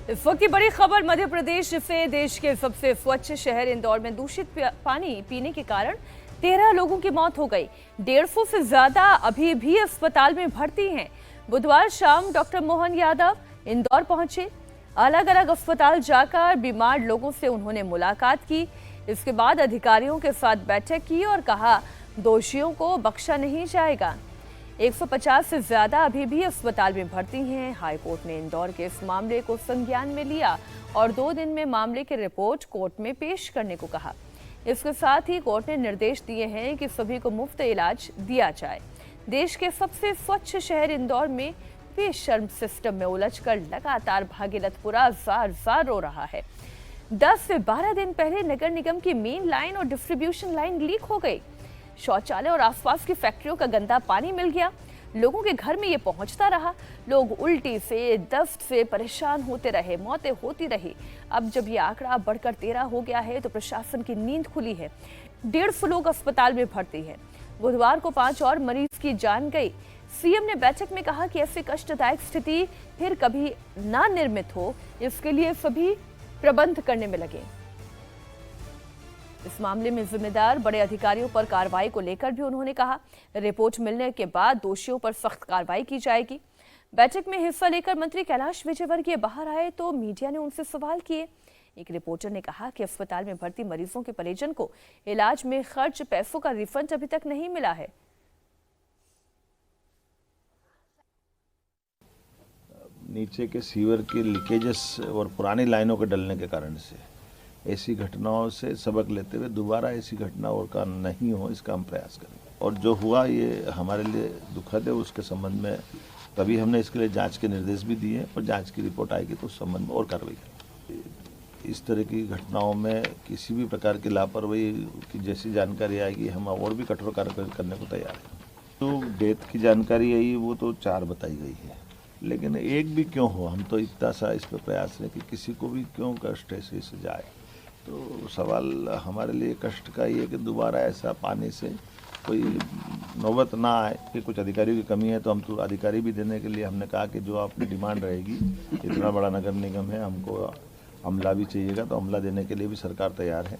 इस वक्त की बड़ी खबर मध्य प्रदेश से। देश के सबसे स्वच्छ शहर इंदौर में दूषित पानी पीने के कारण 13 लोगों की मौत हो गई। 150 से ज्यादा अभी भी अस्पताल में भर्ती हैं। बुधवार शाम डॉक्टर मोहन यादव इंदौर पहुंचे। अलग अलग अस्पताल जाकर बीमार लोगों से उन्होंने मुलाकात की। इसके बाद अधिकारियों के साथ बैठक की और कहा, दोषियों को बख्शा नहीं जाएगा। 150 से ज्यादा अभी भी अस्पताल में भर्ती हैं। हाईकोर्ट ने इंदौर के इस मामले को संज्ञान में लिया और 2 दिन में मामले की रिपोर्ट कोर्ट में पेश करने को कहा। इसके साथ ही कोर्ट ने निर्देश दिए हैं कि सभी को मुफ्त इलाज दिया जाए। देश के सबसे स्वच्छ शहर इंदौर में बेशर्म सिस्टम में उलझकर लगातार भागीरथपुरा जार जार रो रहा है। 10 से 12 दिन पहले नगर निगम की मेन लाइन और डिस्ट्रीब्यूशन लाइन लीक हो गई। शौचालय और आसपास की फैक्ट्रियों का गंदा पानी मिल गया। लोगों के घर में ये पहुंचता रहा। लोग उल्टी से, दस्त से परेशान होते रहे, मौतें होती रही। अब जब ये आंकड़ा बढ़कर 13 हो गया है तो प्रशासन की नींद खुली है। 150 लोग अस्पताल में भर्ती हैं। बुधवार को 5 और मरीज की जान गई। सीएम ने बैठक में कहा कि ऐसी कष्टदायक स्थिति फिर कभी ना निर्मित हो, इसके लिए सभी प्रबंध करने में लगे। इस मामले में जिम्मेदार बड़े अधिकारियों पर कार्रवाई को लेकर भी उन्होंने कहा, रिपोर्ट मिलने के बाद दोषियों पर सख्त कार्रवाई की जाएगी। बैठक में हिस्सा लेकर मंत्री कैलाश विजयवर्गीय बाहर आए तो मीडिया ने उनसे सवाल किए। एक रिपोर्टर ने कहा कि अस्पताल में भर्ती मरीजों के परिजन को इलाज में खर्च पैसों का रिफंड अभी तक नहीं मिला है। नीचे के सीवर के लीकेजेस और पुरानी लाइनों के डलने के कारण से ऐसी घटनाओं से सबक लेते हुए दोबारा ऐसी घटना और का नहीं हो, इसका हम प्रयास करेंगे। और जो हुआ ये हमारे लिए दुखद है, उसके संबंध में तभी हमने इसके लिए जांच के निर्देश भी दिए और जांच की रिपोर्ट आएगी तो उस संबंध में और कार्रवाई करेंगे। इस तरह की घटनाओं में किसी भी प्रकार की लापरवाही की जैसी जानकारी आएगी, हम और भी कठोर कार्रवाई करने को तैयार हैं। तो डेथ की जानकारी आई वो तो 4 बताई गई है, लेकिन एक भी क्यों हो, हम तो इतना सा इस पर प्रयास है कि किसी को भी क्यों कष्ट ऐसे से जाए। तो सवाल हमारे लिए कष्ट का ये है कि दोबारा ऐसा पानी से कोई नौबत ना आए। कि कुछ अधिकारियों की कमी है तो हम तो अधिकारी भी देने के लिए हमने कहा कि जो आपकी डिमांड रहेगी, इतना बड़ा नगर निगम है, हमको अमला भी चाहिएगा तो अमला देने के लिए भी सरकार तैयार है।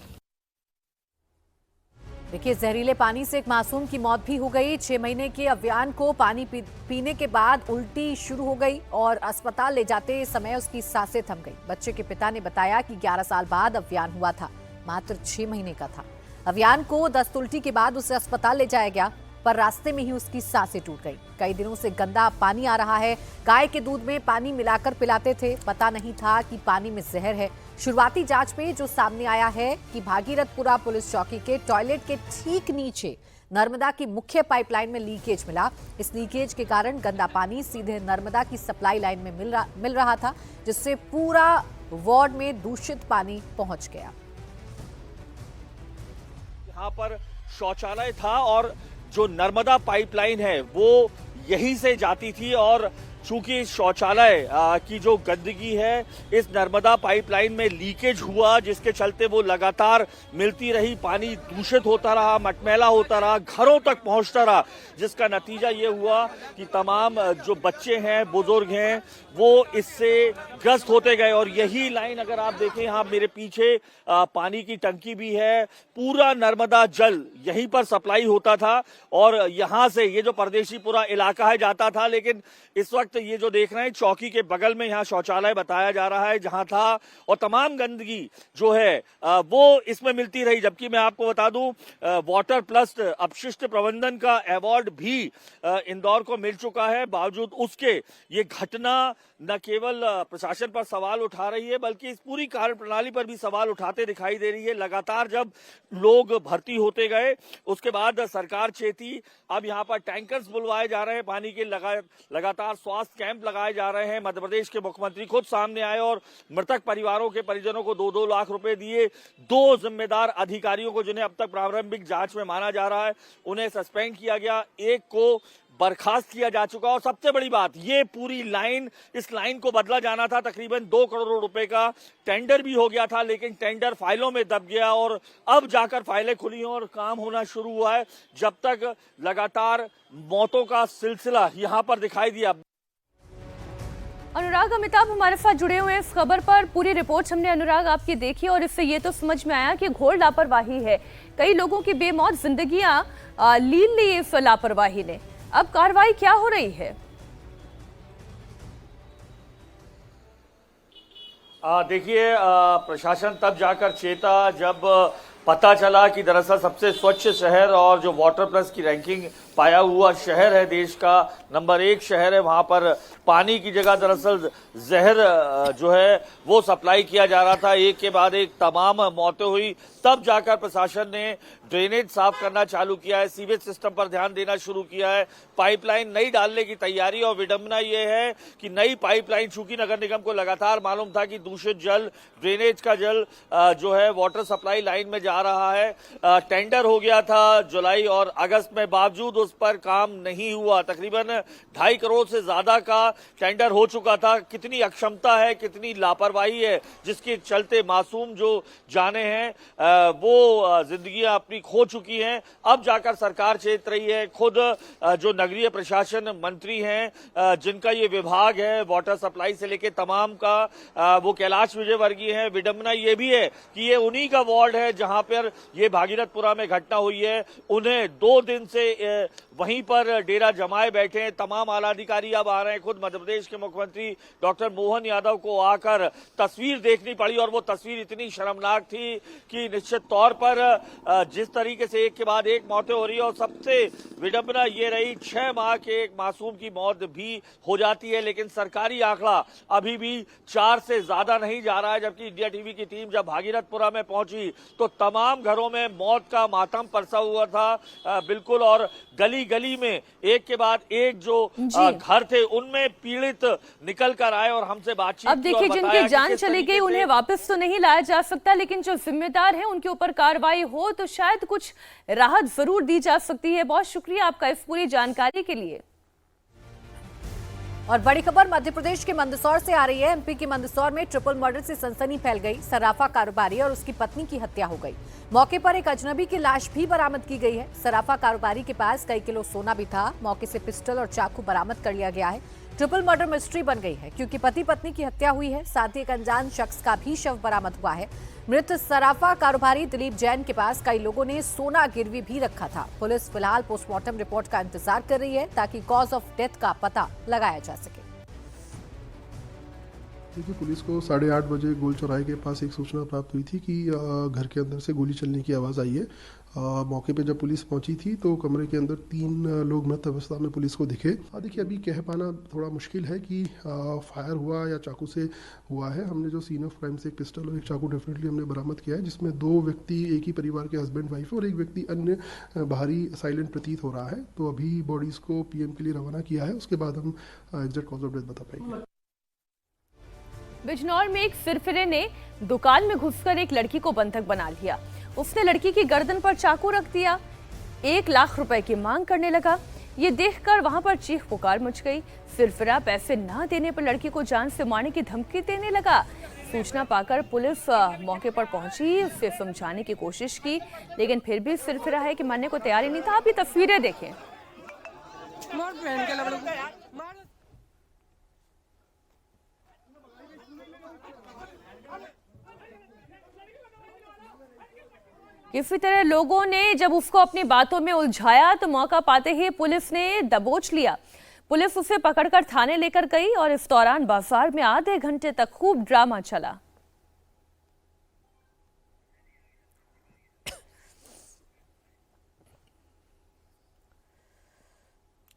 देखिए, जहरीले पानी से एक मासूम की मौत भी हो गई। 6 महीने के अव्यान को पानी पीने के बाद उल्टी शुरू हो गई और अस्पताल ले जाते समय उसकी सांसें थम गई। बच्चे के पिता ने बताया कि 11 साल बाद अव्यान हुआ था, मात्र 6 महीने का था। अव्यान को दस्त उल्टी के बाद उसे अस्पताल ले जाया गया, पर रास्ते में ही उसकी सांसें टूट गई। कई दिनों से गंदा पानी आ रहा है। गाय के दूध में पानी मिलाकर पिलाते थे, पता नहीं था कि पानी में जहर है। शुरुआती जांच में जो सामने आया है कि भागीरथपुरा पुलिस चौकी के टॉयलेट के ठीक नीचे नर्मदा की मुख्य पाइपलाइन में लीकेज मिला। इस लीकेज के कारण गंदा पानी सीधे नर्मदा की सप्लाई लाइन में मिल रहा था, जिससे पूरा वार्ड में दूषित पानी पहुंच गया। यहाँ पर शौचालय था और जो नर्मदा पाइपलाइन है वो यहीं से जाती थी, और चूंकि शौचालय की जो गंदगी है इस नर्मदा पाइपलाइन में लीकेज हुआ, जिसके चलते वो लगातार मिलती रही, पानी दूषित होता रहा, मटमैला होता रहा, घरों तक पहुंचता रहा, जिसका नतीजा ये हुआ कि तमाम जो बच्चे हैं, बुजुर्ग हैं, वो इससे ग्रस्त होते गए। और यही लाइन अगर आप देखें, यहाँ मेरे पीछे पानी की टंकी भी है, पूरा नर्मदा जल यहीं पर सप्लाई होता था और यहाँ से ये जो परदेशी पूरा इलाका है जाता था। लेकिन इस वक्त ये जो देख रहे हैं, चौकी के बगल में यहाँ शौचालय बताया जा रहा है जहां था, और तमाम गंदगी जो है वो इसमें मिलती रही। जबकि मैं आपको बता दूं, वाटर प्लस अपशिष्ट प्रबंधन का अवार्ड भी इंदौर को मिल चुका है। बावजूद उसके ये घटना न केवल प्रशासन पर सवाल उठा रही है, बल्कि इस पूरी कार्य प्रणाली पर भी सवाल उठाते दिखाई दे रही है। लगातार जब लोग भर्ती होते गए उसके बाद सरकार चेती। अब यहाँ पर टैंकर्स बुलवाए जा रहे हैं पानी के, लगातार स्वास्थ्य कैंप लगाए जा रहे हैं। मध्य प्रदेश के मुख्यमंत्री खुद सामने आए और मृतक परिवारों के परिजनों को 2-2 लाख रुपए दिए। 2 जिम्मेदार अधिकारियों को, जिन्हें अब तक प्रारंभिक जांच में माना जा रहा है, उन्हें सस्पेंड किया गया, एक को बर्खास्त किया जा चुका। और सबसे बड़ी बात, ये पूरी लाइन, इस लाइन को बदला जाना था। तकरीबन 2 करोड़ रुपए का टेंडर भी हो गया था, लेकिन टेंडर फाइलों में दब गया और अब जाकर फाइलें खुली और काम होना शुरू हुआ है। जब तक लगातार मौतों का सिलसिला यहां पर दिखाई दिया। अनुराग अमिताभ हमारे साथ जुड़े हुए हैं इस खबर पर। पूरी रिपोर्ट हमने अनुराग आपकी देखी और इससे ये तो समझ में आया कि घोर लापरवाही है। कई लोगों की बेमौत जिंदगियां लीन ली इस लापरवाही ने। अब कार्रवाई क्या हो रही है? देखिए, प्रशासन तब जाकर चेता जब पता चला कि दरअसल सबसे स्वच्छ शहर और जो वाटर प्लस की रैंकिंग पाया हुआ शहर है, देश का नंबर 1 शहर है, वहां पर पानी की जगह दरअसल जहर जो है वो सप्लाई किया जा रहा था। एक के बाद एक तमाम मौतें हुई। तब जाकर प्रशासन ने ड्रेनेज साफ करना चालू किया है, सीवेज सिस्टम पर ध्यान देना शुरू किया है, पाइपलाइन नई डालने की तैयारी। और विडंबना ये है कि नई पाइपलाइन, चूंकि नगर निगम को लगातार मालूम था कि दूषित जल, ड्रेनेज का जल जो है वाटर सप्लाई लाइन में जा रहा है। टेंडर हो गया था जुलाई और अगस्त में, बावजूद उस पर काम नहीं हुआ। तकरीबन 2.5 करोड़ से ज्यादा का टेंडर हो चुका था। कितनी अक्षमता है, कितनी लापरवाही है, जिसके चलते मासूम जो जाने हैं वो जिंदगियां अपनी खो चुकी हैं। अब जाकर सरकार चेत रही है। खुद जो नगरीय प्रशासन मंत्री हैं, जिनका ये विभाग है वाटर सप्लाई से लेके तमाम का, वो कैलाश विजयवर्गीय हैं। विडंबना ये भी है कि ये उन्हीं का वार्ड है जहां पर ये भागीरथपुरा में घटना हुई है। उन्हें 2 दिन से वहीं पर डेरा जमाए बैठे हैं। तमाम आला अधिकारी अब आ रहे हैं। खुद मध्य प्रदेश के मुख्यमंत्री डॉक्टर मोहन यादव को आकर तस्वीर देखनी पड़ी और वो तस्वीर इतनी शर्मनाक थी कि निश्चित तौर पर जिस तरीके से एक के बाद एक मौतें हो रही है, और सबसे विडंबना ये रही 6 माह के एक मासूम की मौत भी हो जाती है, लेकिन सरकारी आंकड़ा अभी भी 4 से ज्यादा नहीं जा रहा है। जबकि इंडिया टीवी की टीम जब भागीरथपुरा में पहुंची तो तमाम घरों में मौत का मातम परसा हुआ था बिल्कुल। और गली गली में एक के बाद एक जो घर थे उनमें पीड़ित निकल कर आए और हमसे बातचीत। अब देखिए, जिनकी जान चली गई उन्हें वापस तो नहीं लाया जा सकता, लेकिन जो जिम्मेदार है उनके ऊपर कार्रवाई हो तो शायद कुछ राहत जरूर दी जा सकती है। बहुत शुक्रिया आपका इस पूरी जानकारी के लिए। और बड़ी खबर मध्य प्रदेश के मंदसौर से आ रही है। एमपी के मंदसौर में ट्रिपल मर्डर से सनसनी फैल गई। सराफा कारोबारी और उसकी पत्नी की हत्या हो गई। मौके पर एक अजनबी की लाश भी बरामद की गई है। सराफा कारोबारी के पास कई किलो सोना भी था। मौके से पिस्टल और चाकू बरामद कर लिया गया है। ट्रिपल मर्डर मिस्ट्री बन गई है क्योंकि पति पत्नी की हत्या हुई है। साथ ही एक अनजान शख्स का भी शव बरामद हुआ है। मृत सराफा कारोबारी दिलीप जैन के पास कई लोगों ने सोना गिरवी भी रखा था। पुलिस फिलहाल पोस्टमार्टम रिपोर्ट का इंतजार कर रही है ताकि कॉज ऑफ डेथ का पता लगाया जा सके। देखिए, पुलिस को 8:30 बजे गोल चौराहे के पास एक सूचना प्राप्त हुई थी कि घर के अंदर से गोली चलने की आवाज़ आई है। मौके पे जब पुलिस पहुंची थी तो कमरे के अंदर 3 लोग मृत अवस्था में पुलिस को दिखे। देखिए, अभी कह पाना थोड़ा मुश्किल है कि फायर हुआ या चाकू से हुआ है। हमने जो सीन ऑफ क्राइम से एक पिस्टल और एक चाकू डेफिनेटली हमने बरामद किया है, जिसमें 2 व्यक्ति एक ही परिवार के हस्बैंड वाइफ और एक व्यक्ति अन्य बाहरी साइलेंट प्रतीत हो रहा है। तो अभी बॉडीज़ को पीएम के लिए रवाना किया है। उसके बाद हम एग्जैक्ट कॉज ऑफ डेथ बता पाएंगे। बिजनौर में एक सिरफिरे ने दुकान में घुसकर एक लड़की को बंधक बना लिया। उसने लड़की की गर्दन पर चाकू रख दिया। 1 लाख रुपए की मांग करने लगा। ये देखकर वहां पर चीख पुकार मच गई। सिरफिरा पैसे ना देने पर लड़की को जान से मारने की धमकी देने लगा। सूचना पाकर पुलिस मौके पर पहुंची, उसे समझाने की कोशिश की, लेकिन फिर भी सिरफिरा है कि मानने को तैयार ही नहीं था। आप ये तस्वीरें देखें। किसी तरह लोगों ने जब उसको अपनी बातों में उलझाया तो मौका पाते ही पुलिस ने दबोच लिया। पुलिस उसे पकड़कर थाने लेकर गई और इस दौरान बाजार में आधे घंटे तक खूब ड्रामा चला।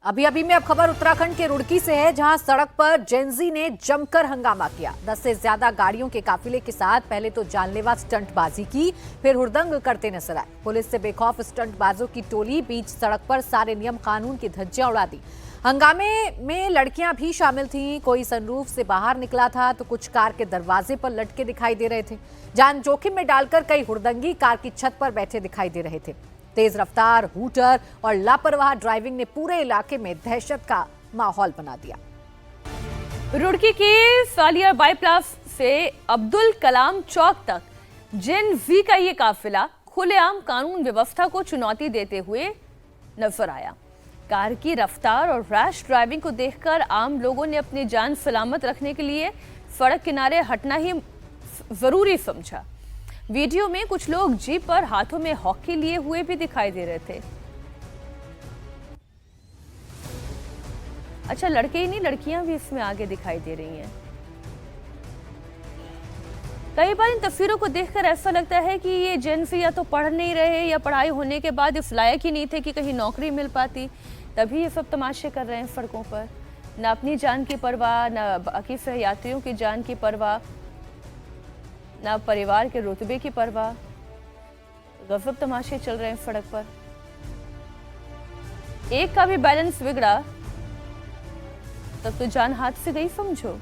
अभी में अब खबर उत्तराखंड के रुड़की से है, जहां सड़क पर जेंजी ने जमकर हंगामा किया। 10 से ज्यादा गाड़ियों के काफिले के साथ पहले तो जानलेवा स्टंटबाजी की, फिर हुड़दंग करते नजर आए। पुलिस से बेखौफ स्टंटबाजों की टोली बीच सड़क पर सारे नियम कानून की धज्जियां उड़ा दी। हंगामे में लड़कियां भी शामिल थीं। कोई सनरूफ से बाहर निकला था तो कुछ कार के दरवाजे पर लटके दिखाई दे रहे थे। जान जोखिम में डालकर कई हुड़दंगी कार की छत पर बैठे दिखाई दे रहे थे। तेज रफ्तार, हूटर और लापरवाह ड्राइविंग ने पूरे इलाके में दहशत का माहौल बना दिया। रुड़की के सालियर बाईपास से अब्दुल कलाम चौक तक जेन जी का ये काफिला खुलेआम कानून व्यवस्था को चुनौती देते हुए नजर आया। कार की रफ्तार और रैश ड्राइविंग को देखकर आम लोगों ने अपनी जान सलामत रखने के लिए सड़क किनारे हटना ही जरूरी समझा। वीडियो में कुछ लोग जीप पर हाथों में हॉकी लिए हुए भी दिखाई दे रहे थे। अच्छा, लड़के ही नहीं, लड़कियां भी इसमें आगे दिखाई दे रही हैं। कई बार इन तस्वीरों को देखकर ऐसा लगता है कि ये जेंजी या तो पढ़ नहीं रहे या पढ़ाई होने के बाद इस लायक ही नहीं थे कि कहीं नौकरी मिल पाती, तभी ये सब तमाशे कर रहे हैं सड़कों पर। न अपनी जान की परवाह, न बाकी सहयात्रियों की जान की परवाह, न परिवार के रुतबे की परवाह। गजब तमाशे चल रहे हैं सड़क पर। एक का भी बैलेंस बिगड़ा तब तो जान हाथ से गई समझो।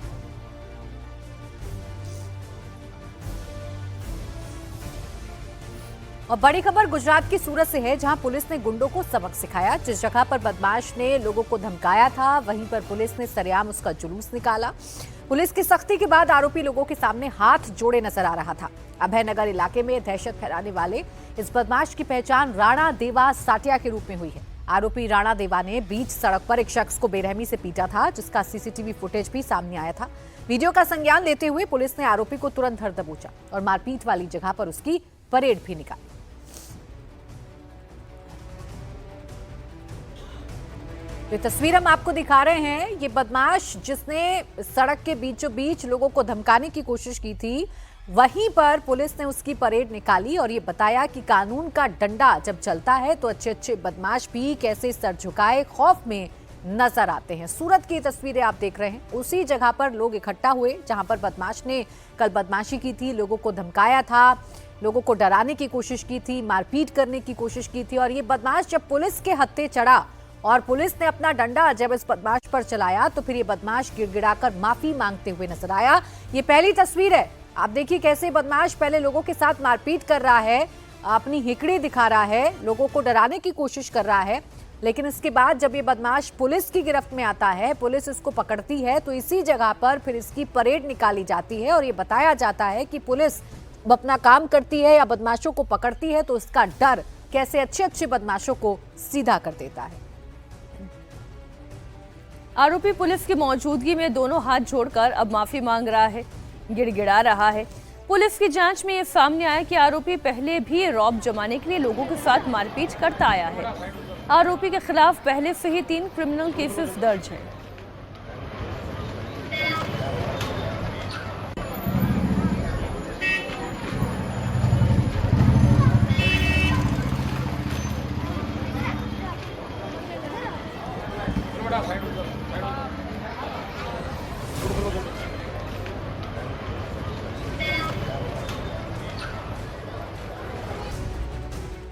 और बड़ी खबर गुजरात की सूरत से है, जहां पुलिस ने गुंडों को सबक सिखाया। जिस जगह पर बदमाश ने लोगों को धमकाया था, वहीं पर पुलिस ने सरेआम उसका जुलूस निकाला। पुलिस की सख्ती के बाद आरोपी लोगों के सामने हाथ जोड़े नजर आ रहा था। अभयनगर इलाके में दहशत फैलाने वाले इस बदमाश की पहचान राणा देवा साटिया के रूप में हुई है। आरोपी राणा देवा ने बीच सड़क पर एक शख्स को बेरहमी से पीटा था, जिसका सीसीटीवी फुटेज भी सामने आया था। वीडियो का संज्ञान लेते हुए पुलिस ने आरोपी को तुरंत धर दबोचा और मारपीट वाली जगह पर उसकी परेड भी निकाली। ये तस्वीर हम आपको दिखा रहे हैं। ये बदमाश जिसने सड़क के बीचों बीच लोगों को धमकाने की कोशिश की थी, वहीं पर पुलिस ने उसकी परेड निकाली और ये बताया कि कानून का डंडा जब चलता है तो अच्छे अच्छे बदमाश भी कैसे सर झुकाए खौफ में नजर आते हैं। सूरत की तस्वीरें आप देख रहे हैं। उसी जगह पर लोग इकट्ठा हुए जहां पर बदमाश ने कल बदमाशी की थी, लोगों को धमकाया था, लोगों को डराने की कोशिश की थी, मारपीट करने की कोशिश की थी। और ये बदमाश जब पुलिस के हत्थे चढ़ा और पुलिस ने अपना डंडा जब इस बदमाश पर चलाया तो फिर ये बदमाश गिड़गिड़ाकर माफी मांगते हुए नजर आया। ये पहली तस्वीर है। आप देखिए कैसे बदमाश पहले लोगों के साथ मारपीट कर रहा है, अपनी हिकड़ी दिखा रहा है, लोगों को डराने की कोशिश कर रहा है, लेकिन इसके बाद जब ये बदमाश पुलिस की गिरफ्त में आता है, पुलिस इसको पकड़ती है, तो इसी जगह पर फिर इसकी परेड निकाली जाती है और ये बताया जाता है कि पुलिस अपना काम करती है या बदमाशों को पकड़ती है तो इसका डर कैसे अच्छे अच्छे बदमाशों को सीधा कर देता है। आरोपी पुलिस की मौजूदगी में दोनों हाथ जोड़कर अब माफी मांग रहा है, गिड़गिड़ा रहा है। पुलिस की जांच में यह सामने आया कि आरोपी पहले भी रौब जमाने के लिए लोगों के साथ मारपीट करता आया है। आरोपी के खिलाफ पहले से ही 3 क्रिमिनल केसेस दर्ज हैं।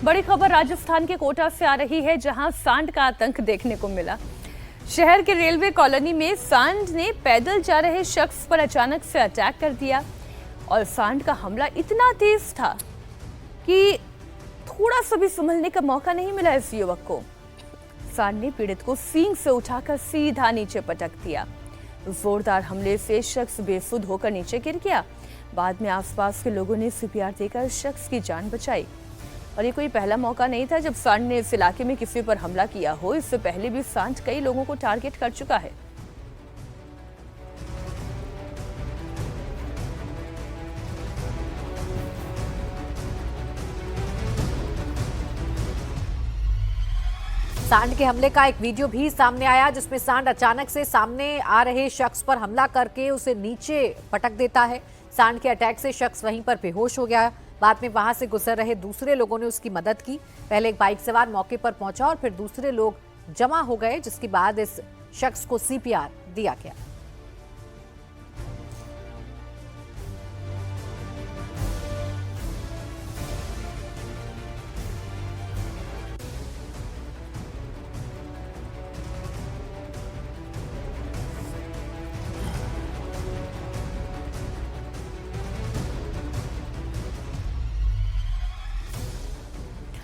बड़ी खबर राजस्थान के कोटा से आ रही है, जहां सांड का आतंक देखने को मिला। शहर के रेलवे कॉलोनी में सांड ने पैदल जा रहे शख्स पर अचानक से अटैक कर दिया और सांड का हमला इतना तेज था कि थोड़ा सा भी संभलने का मौका नहीं मिला इस युवक को। सांड ने पीड़ित को सींग से उठाकर सीधा नीचे पटक दिया। जोरदार हमले से शख्स बेसुध होकर नीचे गिर गया। बाद में आसपास के लोगों ने सीपीआर देकर शख्स की जान बचाई। और ये कोई पहला मौका नहीं था जब सांड ने इस इलाके में किसी पर हमला किया हो। इससे पहले भी सांड कई लोगों को टारगेट कर चुका है। सांड के हमले का एक वीडियो भी सामने आया, जिसमें सांड अचानक से सामने आ रहे शख्स पर हमला करके उसे नीचे पटक देता है। सांड के अटैक से शख्स वहीं पर बेहोश हो गया। बाद में वहां से गुजर रहे दूसरे लोगों ने उसकी मदद की। पहले एक बाइक सवार मौके पर पहुंचा और फिर दूसरे लोग जमा हो गए, जिसके बाद इस शख्स को सीपीआर दिया गया।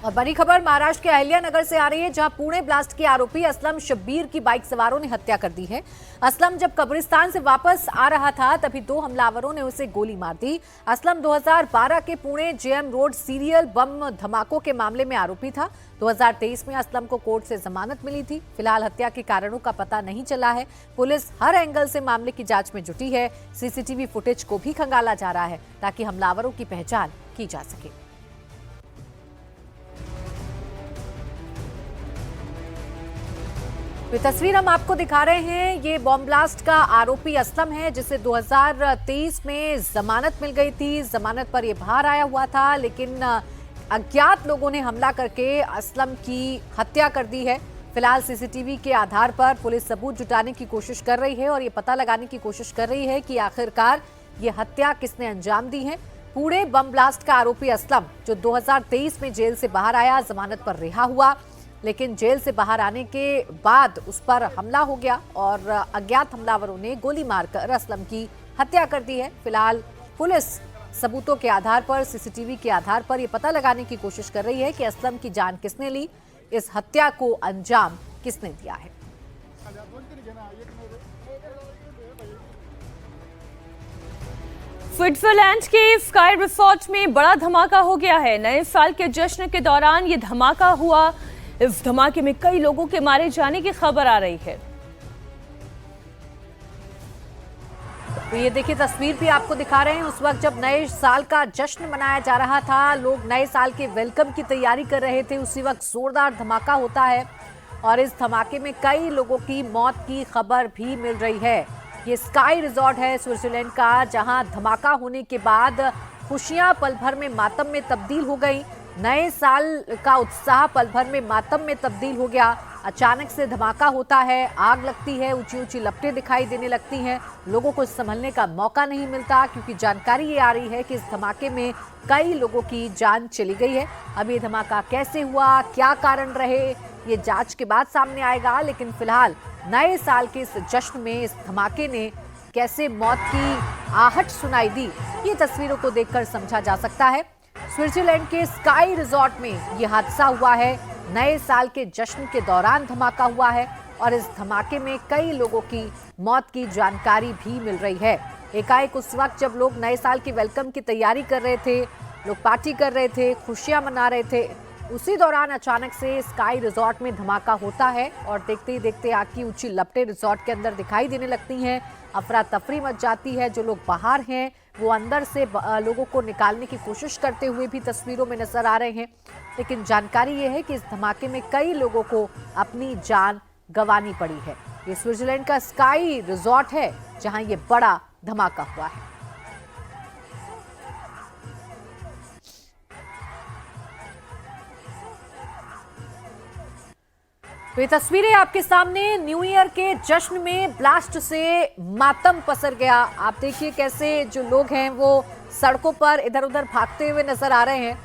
और और बड़ी खबर महाराष्ट्र के अहिल्यानगर से आ रही है, जहां पुणे ब्लास्ट के आरोपी असलम शब्बीर की बाइक सवारों ने हत्या कर दी है। असलम जब कब्रिस्तान से वापस आ रहा था तभी दो हमलावरों ने उसे गोली मार दी। असलम 2012 के Pune JM road serial bomb धमाकों के मामले में आरोपी था। 2023 में असलम को कोर्ट से जमानत मिली थी। फिलहाल हत्या के कारणों का पता नहीं चला है। पुलिस हर एंगल से मामले की जांच में जुटी है। सीसीटीवी फुटेज को भी खंगाला जा रहा है ताकि हमलावरों की पहचान की जा सके। ये तस्वीर हम आपको दिखा रहे हैं, ये बॉम्ब ब्लास्ट का आरोपी असलम है, जिसे 2023 में जमानत मिल गई थी। जमानत पर ये बाहर आया हुआ था, लेकिन अज्ञात लोगों ने हमला करके असलम की हत्या कर दी है। फिलहाल सीसीटीवी के आधार पर पुलिस सबूत जुटाने की कोशिश कर रही है और ये पता लगाने की कोशिश कर रही है कि आखिरकार ये हत्या किसने अंजाम दी है। पुणे बम ब्लास्ट का आरोपी असलम, जो 2023 में जेल से बाहर आया, जमानत पर रिहा हुआ, लेकिन जेल से बाहर आने के बाद उस पर हमला हो गया और अज्ञात हमलावरों ने गोली मारकर असलम की हत्या कर दी है। फिलहाल पुलिस सबूतों के आधार पर, सीसीटीवी के आधार पर यह पता लगाने की कोशिश कर रही है कि असलम की जान किसने ली, इस हत्या को अंजाम किसने दिया है। स्विट्जरलैंड के स्काई रिसोर्ट में बड़ा धमाका हो गया है। नए साल के जश्न के दौरान ये धमाका हुआ। इस धमाके में कई लोगों के मारे जाने की खबर आ रही है। तो ये देखिए, तस्वीर भी आपको दिखा रहे हैं। उस वक्त जब नए साल का जश्न मनाया जा रहा था, लोग नए साल के वेलकम की तैयारी कर रहे थे, उसी वक्त जोरदार धमाका होता है और इस धमाके में कई लोगों की मौत की खबर भी मिल रही है। ये स्काई रिजॉर्ट है स्विट्जरलैंड का, जहां धमाका होने के बाद खुशियां पल भर में मातम में तब्दील हो गई। नए साल का उत्साह पल भर में मातम में तब्दील हो गया। अचानक से धमाका होता है, आग लगती है, ऊंची ऊंची लपटें दिखाई देने लगती हैं। लोगों को संभलने का मौका नहीं मिलता, क्योंकि जानकारी ये आ रही है कि इस धमाके में कई लोगों की जान चली गई है। अब ये धमाका कैसे हुआ, क्या कारण रहे, ये जांच के बाद सामने आएगा। लेकिन फिलहाल नए साल के इस जश्न में इस धमाके ने कैसे मौत की आहट सुनाई दी, ये तस्वीरों को देखकर समझा जा सकता है। स्विट्जरलैंड के स्काई रिजॉर्ट में यह हादसा हुआ है। नए साल के जश्न के दौरान धमाका हुआ है और इस धमाके में कई लोगों की मौत की जानकारी भी मिल रही है। एकाएक उस वक्त जब लोग नए साल के वेलकम की तैयारी कर रहे थे, लोग पार्टी कर रहे थे, खुशियां मना रहे थे, उसी दौरान अचानक से स्काई रिजॉर्ट में धमाका होता है और देखते ही देखते आग की ऊंची लपटें रिजॉर्ट के अंदर दिखाई देने लगती हैं। अफरा तफरी मच जाती है। जो लोग बाहर हैं वो अंदर से लोगों को निकालने की कोशिश करते हुए भी तस्वीरों में नजर आ रहे हैं। लेकिन जानकारी ये है कि इस धमाके में कई लोगों को अपनी जान गंवानी पड़ी है। ये स्विट्जरलैंड का स्काई रिजॉर्ट है जहां ये बड़ा धमाका हुआ है। तो ये तस्वीरें आपके सामने न्यू ईयर के जश्न में ब्लास्ट से मातम पसर गया। आप देखिए कैसे जो लोग हैं वो सड़कों पर इधर उधर भागते हुए नजर आ रहे हैं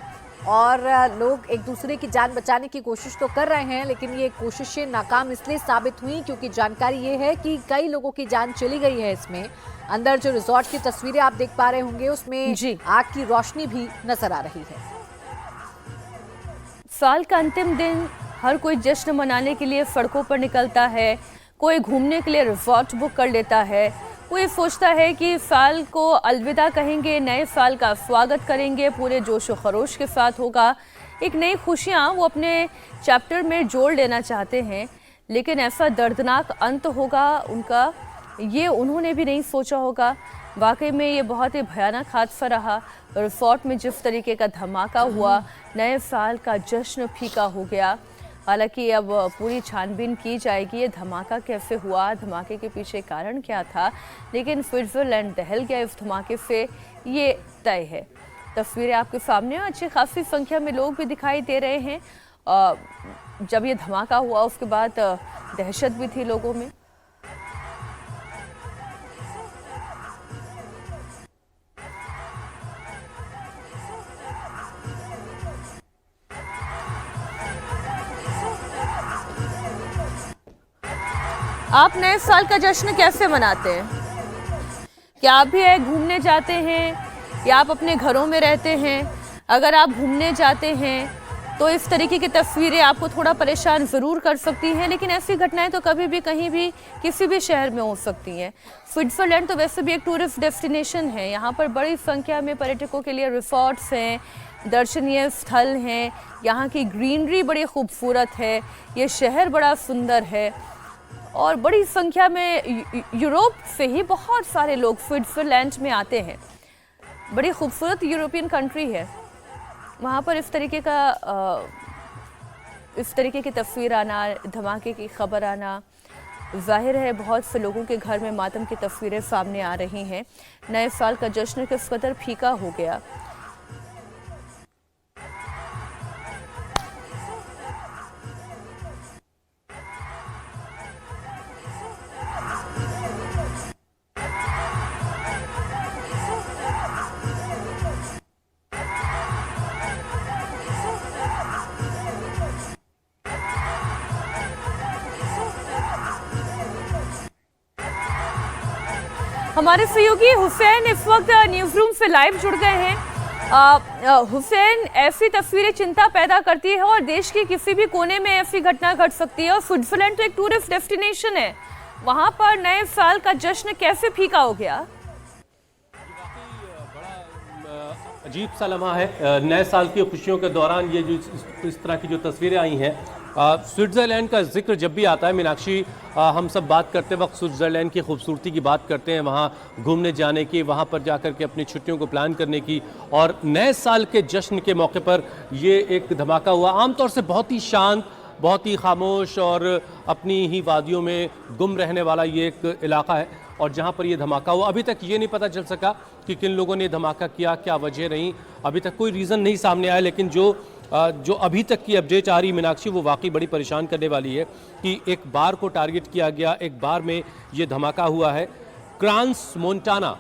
और लोग एक दूसरे की जान बचाने की कोशिश तो कर रहे हैं, लेकिन ये कोशिशें नाकाम इसलिए साबित हुई क्योंकि जानकारी ये है कि कई लोगों की जान चली गई है। इसमें अंदर जो रिजॉर्ट की तस्वीरें आप देख पा रहे होंगे उसमें आग की रोशनी भी नजर आ रही है। साल का अंतिम दिन हर कोई जश्न मनाने के लिए सड़कों पर निकलता है, कोई घूमने के लिए रिजॉर्ट बुक कर लेता है, कोई सोचता है कि साल को अलविदा कहेंगे, नए साल का स्वागत करेंगे, पूरे जोश व खरोश के साथ होगा। एक नई खुशियाँ वो अपने चैप्टर में जोड़ लेना चाहते हैं, लेकिन ऐसा दर्दनाक अंत होगा उनका, ये उन्होंने भी नहीं सोचा होगा। वाकई में ये बहुत ही भयानक हादसा रहा। रिजॉर्ट में जिस तरीके का धमाका हुआ, नए साल का जश्न फीका हो गया। हालांकि अब पूरी छानबीन की जाएगी, ये धमाका कैसे हुआ, धमाके के पीछे कारण क्या था, लेकिन स्विट्जरलैंड दहल गया इस धमाके से, ये तय है। तस्वीरें आपके सामने, अच्छी खासी संख्या में लोग भी दिखाई दे रहे हैं। जब ये धमाका हुआ उसके बाद दहशत भी थी लोगों में। आप नए साल का जश्न कैसे मनाते हैं? क्या आप भी घूमने जाते हैं या आप अपने घरों में रहते हैं? अगर आप घूमने जाते हैं तो इस तरीके की तस्वीरें आपको थोड़ा परेशान ज़रूर कर सकती हैं, लेकिन ऐसी घटनाएं तो कभी भी कहीं भी किसी भी शहर में हो सकती हैं। स्विट्जरलैंड तो वैसे भी एक टूरिस्ट डेस्टिनेशन है। यहाँ पर बड़ी संख्या में पर्यटकों के लिए रिसोर्ट्स हैं, दर्शनीय स्थल हैं, यहाँ की ग्रीनरी बड़ी खूबसूरत है, ये शहर बड़ा सुंदर है और बड़ी संख्या में यूरोप से ही बहुत सारे लोग स्विट्जरलैंड में आते हैं। बड़ी खूबसूरत यूरोपियन कंट्री है। वहाँ पर इस तरीके की तस्वीर आना, धमाके की खबर आना, जाहिर है बहुत से लोगों के घर में मातम की तस्वीरें सामने आ रही हैं। नए साल का जश्न किस कदर फीका हो गया। हमारे सहयोगी हुसैन इस वक्त न्यूज रूम से लाइव जुड़ गए हैं। हुसैन, ऐसी तस्वीरें चिंता पैदा करती है और देश के किसी भी कोने में ऐसी घटना घट सकती है और स्विट्जरलैंड तो एक टूरिस्ट डेस्टिनेशन है, वहां पर नए साल का जश्न कैसे फीका हो गया? अजीब सा लम्हा है। नए साल की खुशियों के दौरान ये जो इस तरह की जो तस्वीरें आई हैं, स्विट्ज़रलैंड का जिक्र जब भी आता है मीनाक्षी, हम सब बात करते वक्त स्विट्ज़रलैंड की खूबसूरती की बात करते हैं, वहाँ घूमने जाने की, वहाँ पर जाकर के अपनी छुट्टियों को प्लान करने की, और नए साल के जश्न के मौके पर ये एक धमाका हुआ। आमतौर से बहुत ही शांत, बहुत ही खामोश और अपनी ही वादियों में गुम रहने वाला ये एक इलाका है, और जहाँ पर ये धमाका हुआ अभी तक ये नहीं पता चल सका कि किन लोगों ने धमाका किया, क्या वजह रही, अभी तक कोई रीज़न नहीं सामने आया। लेकिन जो अभी तक की अपडेट आ रही मीनाक्षी, वो वाकई बड़ी परेशान करने वाली है कि एक बार को टारगेट किया गया, एक बार में ये धमाका हुआ है। क्रांस मोंटाना,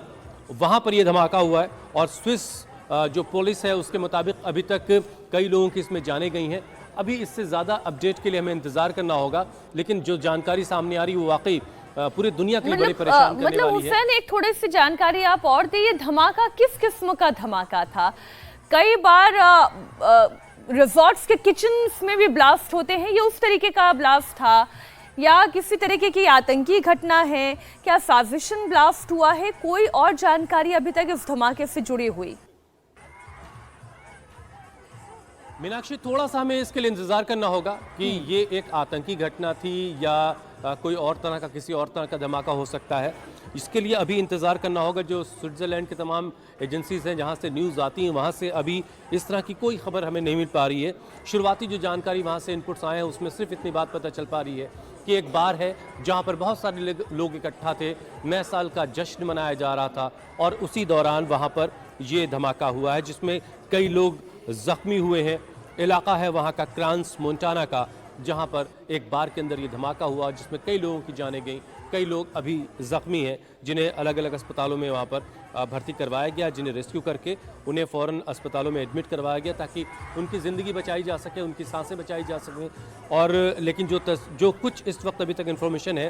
वहाँ पर ये धमाका हुआ है, और स्विस जो पुलिस है उसके मुताबिक अभी तक कई लोगों की इसमें जाने गई हैं। अभी इससे ज़्यादा अपडेट के लिए हमें इंतज़ार करना होगा, लेकिन जो जानकारी सामने आ रही है वो वाकई पूरी दुनिया के लिए बड़ी परेशान करने वाली है। हुसैन, एक थोड़ी सी जानकारी आप और दी, ये धमाका किस किस्म का धमाका था? कई बार रिजॉर्ट्स के किचन्स में भी ब्लास्ट होते हैं, ये उस तरीके का ब्लास्ट था या किसी तरीके की आतंकी घटना है? क्या साजिशन ब्लास्ट हुआ है? कोई और जानकारी अभी तक इस धमाके से जुड़ी हुई? मीनाक्षी, थोड़ा सा हमें इसके लिए इंतजार करना होगा कि ये एक आतंकी घटना थी या कोई और तरह का, किसी और तरह का धमाका हो सकता है। इसके लिए अभी इंतज़ार करना होगा। जो स्विट्ज़रलैंड के तमाम एजेंसीज़ हैं जहाँ से न्यूज़ आती हैं, वहाँ से अभी इस तरह की कोई खबर हमें नहीं मिल पा रही है। शुरुआती जो जानकारी वहाँ से इनपुट्स आए हैं उसमें सिर्फ इतनी बात पता चल पा रही है कि एक बार है जहाँ पर बहुत सारे लोग इकट्ठा थे, नए साल का जश्न मनाया जा रहा था, और उसी दौरान वहाँ पर ये धमाका हुआ है जिसमें कई लोग ज़ख्मी हुए हैं। इलाका है वहाँ का क्रांस मोंटाना का, जहाँ पर एक बार के अंदर ये धमाका हुआ जिसमें कई लोगों की जानें गई, कई लोग अभी ज़ख्मी हैं जिन्हें अलग अलग अस्पतालों में वहाँ पर भर्ती करवाया गया, जिन्हें रेस्क्यू करके उन्हें फ़ौरन अस्पतालों में एडमिट करवाया गया ताकि उनकी ज़िंदगी बचाई जा सके, उनकी सांसें बचाई जा सकें। और लेकिन जो कुछ इस वक्त अभी तक इन्फॉर्मेशन है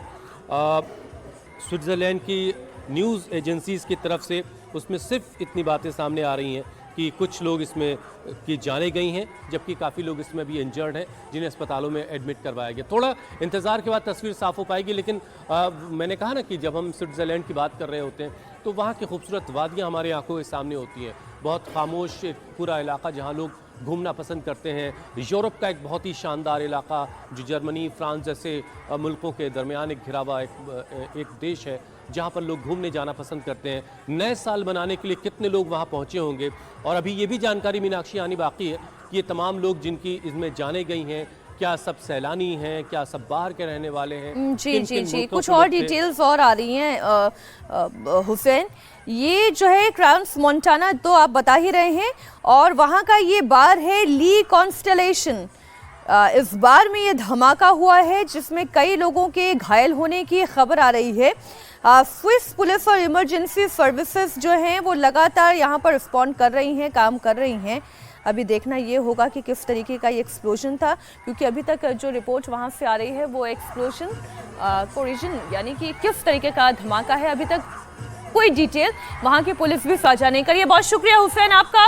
स्विट्ज़रलैंड की न्यूज़ एजेंसीज़ की तरफ से, उसमें सिर्फ इतनी बातें सामने आ रही हैं कि कुछ लोग इसमें की जाने गई हैं, जबकि काफ़ी लोग इसमें अभी इंजर्ड हैं जिन्हें अस्पतालों में एडमिट करवाया गया। थोड़ा इंतज़ार के बाद तस्वीर साफ़ हो पाएगी, लेकिन मैंने कहा ना कि जब हम स्विट्ज़रलैंड की बात कर रहे होते हैं तो वहाँ की खूबसूरत वादियाँ हमारे आंखों के सामने होती हैं। बहुत खामोश एक पूरा इलाका जहाँ लोग घूमना पसंद करते हैं। यूरोप का एक बहुत ही शानदार इलाका जो जर्मनी, फ्रांस जैसे मुल्कों के दरमियान एक घिरा हुआ एक देश है जहाँ पर लोग घूमने जाना पसंद करते हैं। नए साल मनाने के लिए कितने लोग वहाँ पहुँचे होंगे, और अभी ये भी जानकारी मीनाक्षी आनी बाकी है कि ये तमाम लोग जिनकी इसमें जाने गई हैं, क्या सब सैलानी हैं, क्या सब बाहर के रहने वाले हैं? जी, कुछ और डिटेल्स और आ रही हैं हुसैन। ये जो है क्रांस मोंटाना तो आप बता ही रहे हैं, और वहाँ का ये बार है ली कॉन्स्टेलेशन। इस बार में ये धमाका हुआ है जिसमें कई लोगों के घायल होने की खबर आ रही है। स्विस पुलिस और इमरजेंसी सर्विसेज जो हैं वो लगातार यहाँ पर रिस्पॉन्ड कर रही हैं, काम कर रही हैं। अभी देखना ये होगा कि किस तरीके का ये एक्सप्लोजन था, क्योंकि अभी तक जो रिपोर्ट वहाँ से आ रही है वो एक्सप्लोजन कोरिजन यानी कि किस तरीके का धमाका है, अभी तक कोई डिटेल वहाँ की पुलिस भी साझा नहीं करी है। बहुत शुक्रिया हुसैन आपका।